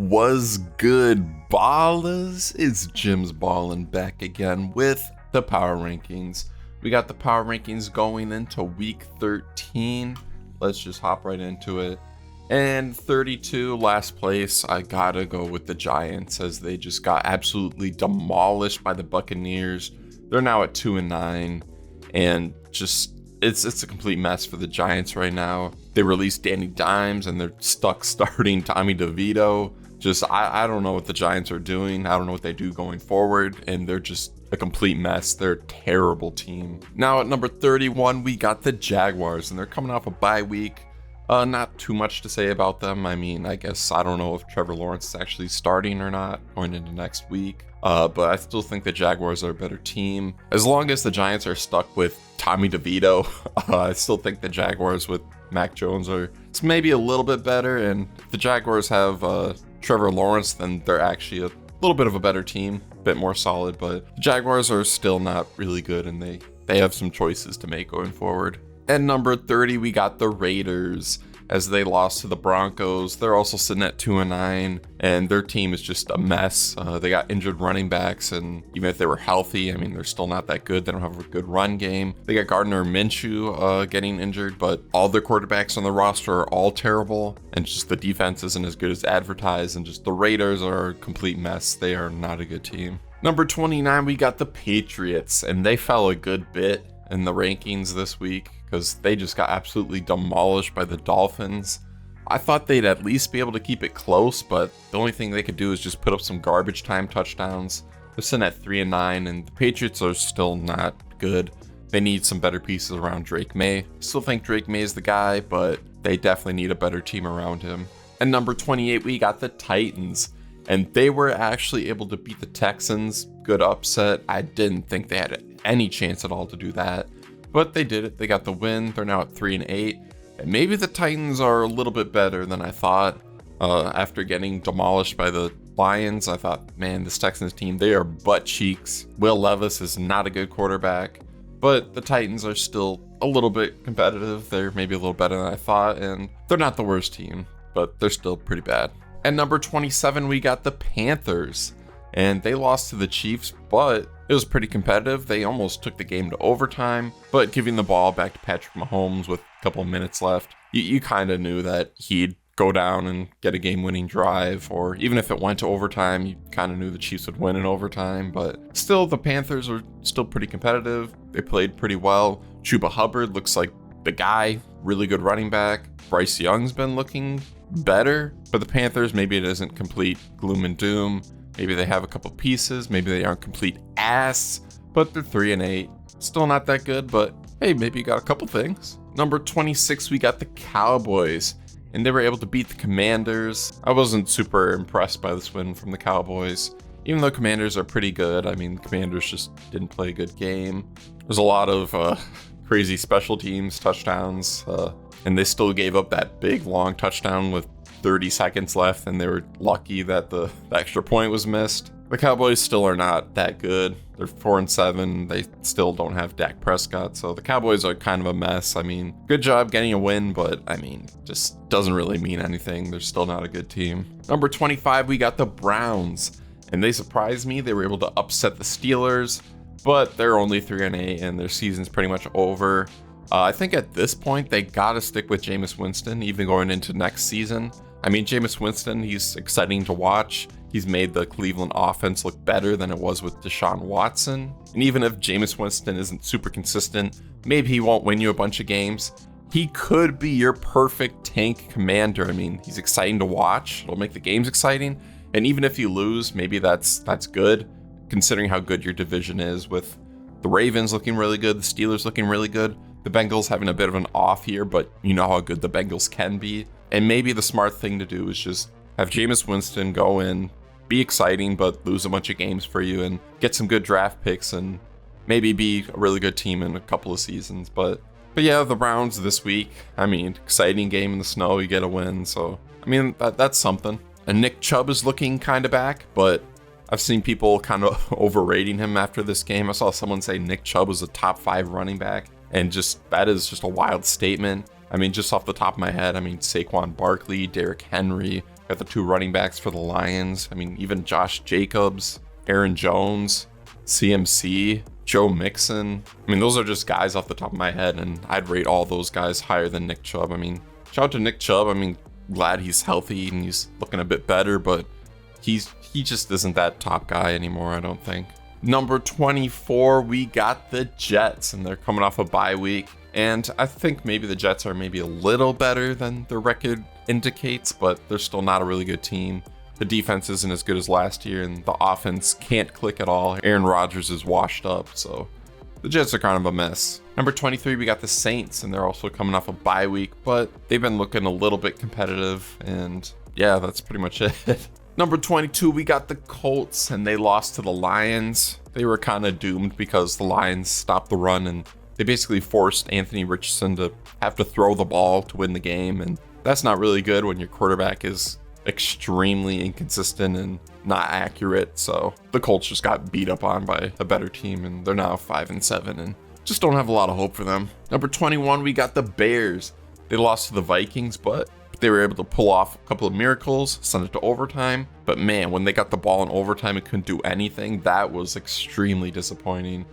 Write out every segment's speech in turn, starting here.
Was good, ballers? It's Jim's Ballin' back again with the power rankings. We got the power rankings going into week 13. Let's just hop right into it. And 32, last place, I gotta go with the Giants as they just got absolutely demolished by the Buccaneers. They're now at 2-9, and just it's a complete mess for the Giants right now. They released Danny Dimes and they're stuck starting Tommy DeVito. I don't know what the Giants are doing. I don't know what they do going forward, and they're just a complete mess. They're a terrible team. Now at number 31, we got the Jaguars, and they're coming off a bye week. Not too much to say about them. I mean, I don't know if Trevor Lawrence is actually starting or not going into next week. But I still think the Jaguars are a better team. As long as the Giants are stuck with Tommy DeVito, I still think the Jaguars with Mac Jones it's maybe a little bit better. And if the Jaguars have Trevor Lawrence, then they're actually a little bit of a better team, a bit more solid. But the Jaguars are still not really good, and they have some choices to make going forward. At number 30, we got the Raiders as they lost to the Broncos. They're also sitting at 2-9, and their team is just a mess. They got injured running backs, and even if they were healthy, I mean, they're still not that good. They don't have a good run game. They got Gardner Minshew getting injured, but all their quarterbacks on the roster are all terrible, and just the defense isn't as good as advertised, and just the Raiders are a complete mess. They are not a good team. Number 29, we got the Patriots, and they fell a good bit in the rankings this week because they just got absolutely demolished by the Dolphins. I thought they'd at least be able to keep it close, but the only thing they could do is just put up some garbage time touchdowns. They're sitting at 3-9, and the Patriots are still not good. They need some better pieces around Drake May. Still think Drake May is the guy, but they definitely need a better team around him. And number 28, we got the Titans, and they were actually able to beat the Texans. Good upset. I didn't think they had any chance at all to do that, but they did it. They got the win. They're now at 3-8, and maybe the Titans are a little bit better than I thought. After getting demolished by the Lions, I thought, man, this Texans team, they are butt cheeks. Will Levis is not a good quarterback, but the Titans are still a little bit competitive. They're maybe a little better than I thought, and they're not the worst team, but they're still pretty bad. At number 27, we got the Panthers, and they lost to the Chiefs, but it was pretty competitive. They almost took the game to overtime, but giving the ball back to Patrick Mahomes with a couple of minutes left, you kind of knew that he'd go down and get a game-winning drive, or even if it went to overtime, you kind of knew the Chiefs would win in overtime. But still, the Panthers are still pretty competitive. They played pretty well. Chuba Hubbard looks like the guy, really good running back. Bryce Young's been looking better, but the Panthers, maybe it isn't complete gloom and doom. Maybe they have a couple pieces, maybe they aren't complete ass, but they're 3-8. Still not that good, but hey, maybe you got a couple things. Number 26, we got the Cowboys, and they were able to beat the Commanders. I wasn't super impressed by this win from the Cowboys, even though Commanders are pretty good. I mean, the Commanders just didn't play a good game. There's a lot of crazy special teams touchdowns, and they still gave up that big long touchdown with 30 seconds left, and they were lucky that the extra point was missed. The Cowboys still are not that good. They're 4-7. They still don't have Dak Prescott, so the Cowboys are kind of a mess. I mean, good job getting a win, but I mean, just doesn't really mean anything. They're still not a good team. Number 25, we got the Browns, and they surprised me. They were able to upset the Steelers, but they're only 3-8, and their season's pretty much over. I think at this point, they gotta stick with Jameis Winston, even going into next season. I mean, Jameis Winston, he's exciting to watch. He's made the Cleveland offense look better than it was with Deshaun Watson. And even if Jameis Winston isn't super consistent, maybe he won't win you a bunch of games, he could be your perfect tank commander. I mean, he's exciting to watch. It'll make the games exciting. And even if you lose, maybe that's good, considering how good your division is, with the Ravens looking really good, the Steelers looking really good, the Bengals having a bit of an off year, but you know how good the Bengals can be. And maybe the smart thing to do is just have Jameis Winston go in, be exciting, but lose a bunch of games for you, and get some good draft picks, and maybe be a really good team in a couple of seasons. But yeah, the Browns this week, I mean, exciting game in the snow, you get a win. So, I mean, that's something. And Nick Chubb is looking kind of back, but I've seen people kind of overrating him after this game. I saw someone say Nick Chubb was a top 5 running back, and that is just a wild statement. I mean, just off the top of my head, I mean, Saquon Barkley, Derrick Henry, Got the 2 running backs for the Lions. I mean, even Josh Jacobs, Aaron Jones, CMC, Joe Mixon. I mean, those are just guys off the top of my head, and I'd rate all those guys higher than Nick Chubb. I mean, shout out to Nick Chubb. I mean, glad he's healthy and he's looking a bit better, but he just isn't that top guy anymore, I don't think. Number 24, we got the Jets, and they're coming off a bye week. And I think maybe the Jets are maybe a little better than their record indicates, but they're still not a really good team. The defense isn't as good as last year, and the offense can't click at all. Aaron Rodgers is washed up, so the Jets are kind of a mess. Number 23, we got the Saints, and they're also coming off a bye week, but they've been looking a little bit competitive, and yeah, that's pretty much it. Number 22, we got the Colts, and they lost to the Lions. They were kind of doomed because the Lions stopped the run, and they basically forced Anthony Richardson to have to throw the ball to win the game, and that's not really good when your quarterback is extremely inconsistent and not accurate. So the Colts just got beat up on by a better team, and they're now 5-7, and just don't have a lot of hope for them. Number 21, we got the Bears. They lost to the Vikings, but they were able to pull off a couple of miracles, send it to overtime. But man, when they got the ball in overtime and couldn't do anything, that was extremely disappointing.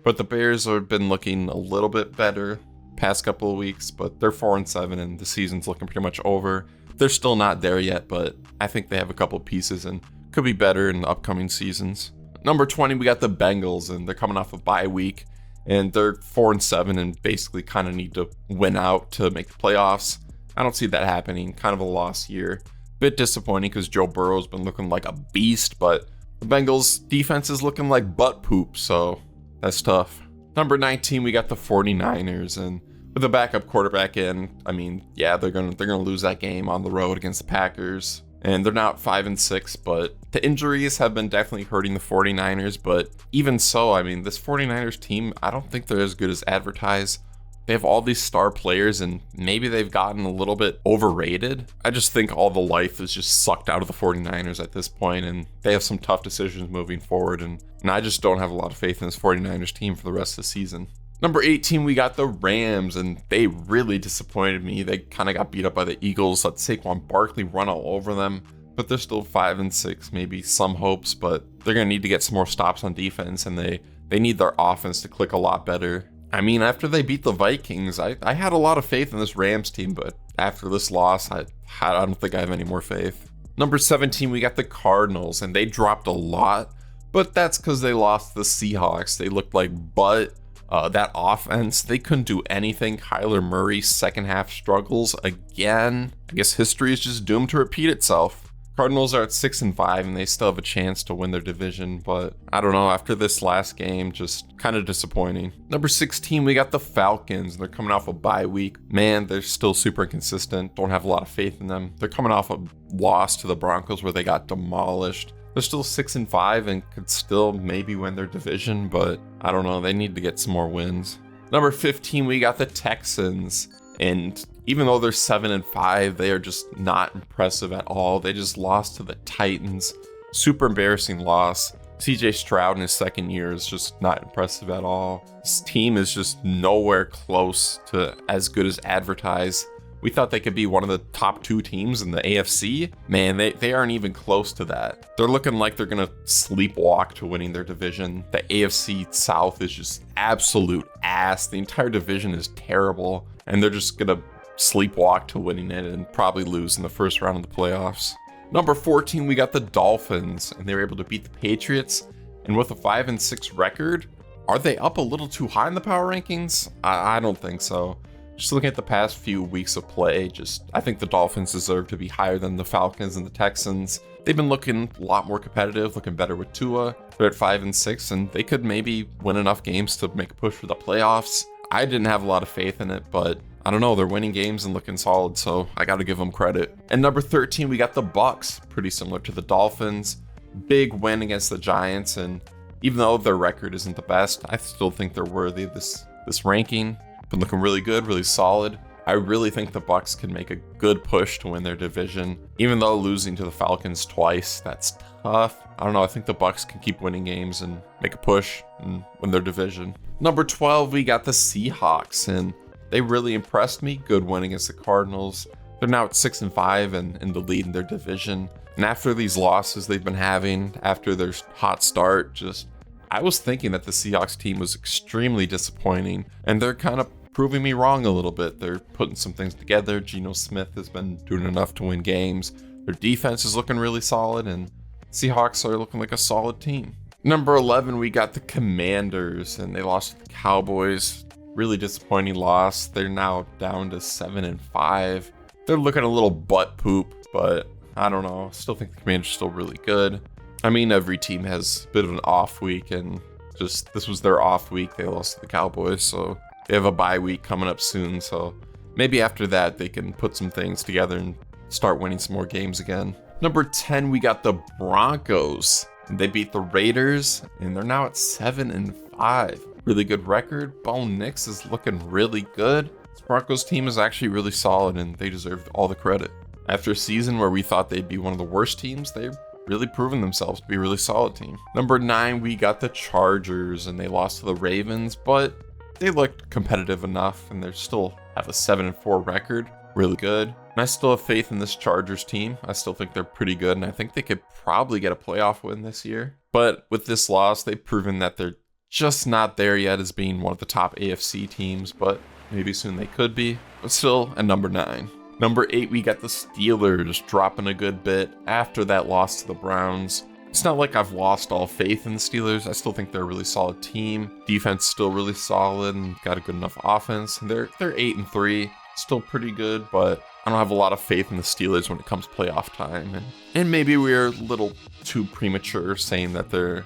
But the Bears have been looking a little bit better past couple of weeks, but they're 4-7 and the season's looking pretty much over. They're still not there yet, but I think they have a couple of pieces and could be better in the upcoming seasons. Number 20, we got the Bengals, and they're coming off a bye week, and they're 4-7 and basically kind of need to win out to make the playoffs. I don't see that happening. Kind of a lost year. Bit disappointing because Joe Burrow's been looking like a beast, but the Bengals defense is looking like butt poop, so that's tough. Number 19, we got the 49ers, and with the backup quarterback in, I mean, yeah, they're gonna lose that game on the road against the Packers, and they're now 5-6, but the injuries have been definitely hurting the 49ers, but even so, I mean, this 49ers team, I don't think they're as good as advertised. They have all these star players, and maybe they've gotten a little bit overrated. I just think all the life is just sucked out of the 49ers at this point, and they have some tough decisions moving forward, and I just don't have a lot of faith in this 49ers team for the rest of the season. Number 18, we got the Rams, and they really disappointed me. They kind of got beat up by the Eagles, let Saquon Barkley run all over them, but they're still 5-6, maybe some hopes, but they're going to need to get some more stops on defense, and they need their offense to click a lot better. I mean, after they beat the Vikings, I had a lot of faith in this Rams team, but after this loss, I don't think I have any more faith. Number 17, we got the Cardinals, and they dropped a lot, but that's because they lost the Seahawks. They looked like butt. That offense, they couldn't do anything. Kyler Murray's second half struggles again. I guess history is just doomed to repeat itself. Cardinals are at 6-5, and they still have a chance to win their division, but I don't know, after this last game, just kind of disappointing. Number 16, we got the Falcons. They're coming off a bye week. Man, they're still super inconsistent. Don't have a lot of faith in them. They're coming off a loss to the Broncos where they got demolished. They're still 6-5 and could still maybe win their division, but I don't know, they need to get some more wins. Number 15, we got the Texans, and even though they're 7-5, they are just not impressive at all. They just lost to the Titans. Super embarrassing loss. CJ Stroud in his second year is just not impressive at all. This team is just nowhere close to as good as advertised. We thought they could be one of the top 2 teams in the AFC. Man, they aren't even close to that. They're looking like they're going to sleepwalk to winning their division. The AFC South is just absolute ass. The entire division is terrible, and they're just going to sleepwalk to winning it and probably lose in the first round of the playoffs. Number 14, we got the Dolphins, and they were able to beat the Patriots. And with a 5-6 record, are they up a little too high in the power rankings? I don't think so. Just looking at the past few weeks of play, I think the Dolphins deserve to be higher than the Falcons and the Texans. They've been looking a lot more competitive, looking better with Tua. They're at 5-6, and they could maybe win enough games to make a push for the playoffs. I didn't have a lot of faith in it, but I don't know, they're winning games and looking solid, so I got to give them credit. And number 13, we got the Bucs, pretty similar to the Dolphins. Big win against the Giants, and even though their record isn't the best, I still think they're worthy of this ranking. Been looking really good, really solid. I really think the Bucs can make a good push to win their division. Even though losing to the Falcons twice, that's tough. I don't know, I think the Bucs can keep winning games and make a push and win their division. Number 12, we got the Seahawks, and they really impressed me. Good win against the Cardinals. They're now at 6-5 and in the lead in their division. And after these losses they've been having, after their hot start, I was thinking that the Seahawks team was extremely disappointing, and they're kind of proving me wrong a little bit. They're putting some things together. Geno Smith has been doing enough to win games. Their defense is looking really solid, and Seahawks are looking like a solid team. Number 11, we got the Commanders, and they lost to the Cowboys. Really disappointing loss. They're now down to 7-5. They're looking a little butt poop, but I don't know. I still think the Commanders are still really good. I mean, every team has a bit of an off week, and this was their off week. They lost to the Cowboys, so they have a bye week coming up soon. So maybe after that, they can put some things together and start winning some more games again. Number 10, we got the Broncos. They beat the Raiders, and they're now at 7-5. Really good record. Bo Nix is looking really good. This Broncos team is actually really solid, and they deserve all the credit. After a season where we thought they'd be one of the worst teams, they've really proven themselves to be a really solid team. Number 9, we got the Chargers, and they lost to the Ravens, but they looked competitive enough, and they still have a 7-4 record. Really good. And I still have faith in this Chargers team. I still think they're pretty good, and I think they could probably get a playoff win this year. But with this loss, they've proven that they're just not there yet as being one of the top AFC teams, but maybe soon they could be. But still at number 9. Number 8, we got the Steelers dropping a good bit after that loss to the Browns. It's not like I've lost all faith in the Steelers. I still think they're a really solid team. Defense still really solid and got a good enough offense. They're 8-3. Still pretty good, but I don't have a lot of faith in the Steelers when it comes playoff time. And maybe we're a little too premature saying that they're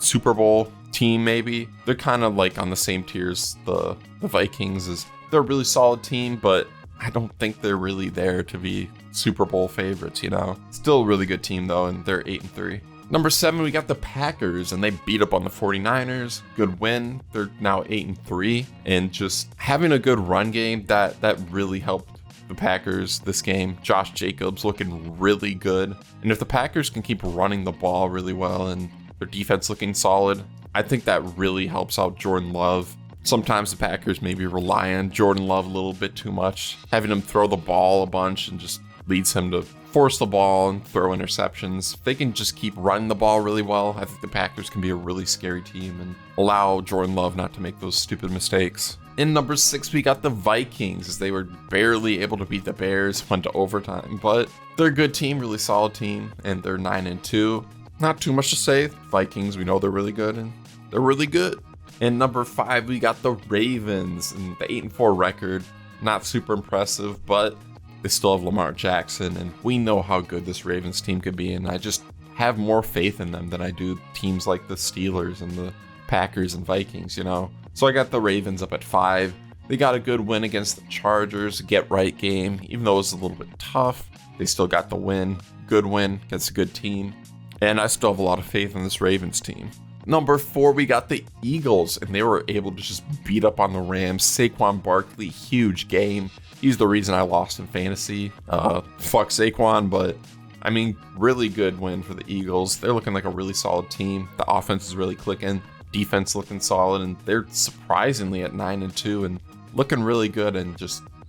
Super Bowl team. Maybe they're kind of like on the same tier as the Vikings. They're a really solid team, but I don't think they're really there to be Super Bowl favorites, Still a really good team though, and they're 8-3. Number 7, we got the Packers, and they beat up on the 49ers. Good win. They're now 8-3, and just having a good run game, that really helped the Packers this game. Josh Jacobs looking really good. And if the Packers can keep running the ball really well and their defense looking solid, I think that really helps out Jordan Love. Sometimes the Packers maybe rely on Jordan Love a little bit too much, having him throw the ball a bunch and just leads him to force the ball and throw interceptions. If they can just keep running the ball really well, I think the Packers can be a really scary team and allow Jordan Love not to make those stupid mistakes. In number 6, we got the Vikings, as they were barely able to beat the Bears, went to overtime, but they're a good team, really solid team, and they're 9-2. Not too much to say. Vikings, we know they're really good, and they're really good. In number 5, we got the Ravens, and the 8-4 record. Not super impressive, but they still have Lamar Jackson, and we know how good this Ravens team could be, and I just have more faith in them than I do teams like the Steelers and the Packers and Vikings, So I got the Ravens up at 5. They got a good win against the Chargers, get-right game. Even though it was a little bit tough, they still got the win. Good win against a good team. And I still have a lot of faith in this Ravens team. Number 4, we got the Eagles, and they were able to just beat up on the Rams. Saquon Barkley, huge game. He's the reason I lost in fantasy. Fuck Saquon, but I mean, really good win for the Eagles. They're looking like a really solid team. The offense is really clicking. Defense looking solid, and they're surprisingly at 9-2 and looking really good, and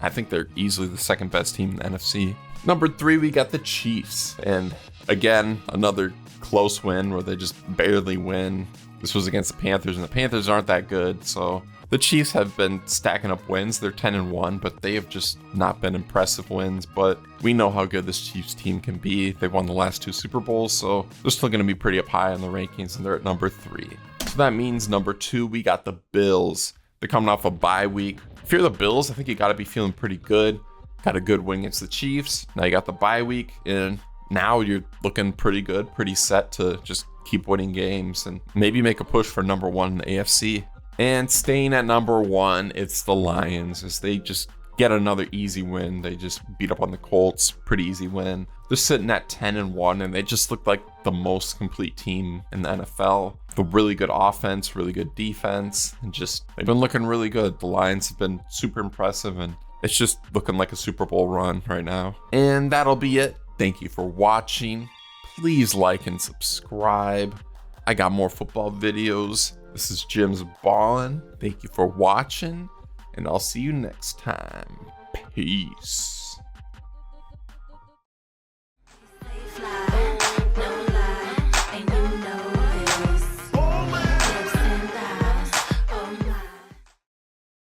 I think they're easily the second best team in the NFC. Number 3, we got the Chiefs, and again, another close win where they just barely win. This was against the Panthers, and the Panthers aren't that good, so the Chiefs have been stacking up wins. They're 10-1, but they have just not been impressive wins. But we know how good this Chiefs team can be. They've won the last 2 Super Bowls, so they're still going to be pretty up high on the rankings, and they're at number 3. So that means number 2, we got the Bills. They're coming off a bye week. If you're the Bills, I think you got to be feeling pretty good. Got a good win against the Chiefs. Now you got the bye week, and now you're looking pretty good, pretty set to just keep winning games and maybe make a push for number 1 in the AFC. And staying at number 1, it's the Lions, as they just get another easy win. They just beat up on the Colts, pretty easy win. They're sitting at 10-1, and they just look like the most complete team in the NFL. A really good offense, really good defense, and they've been looking really good. The Lions have been super impressive, and it's just looking like a Super Bowl run right now. And that'll be it. Thank you for watching. Please like and subscribe. I got more football videos. This is Jim's Ballin'. Thank you for watching, and I'll see you next time. Peace.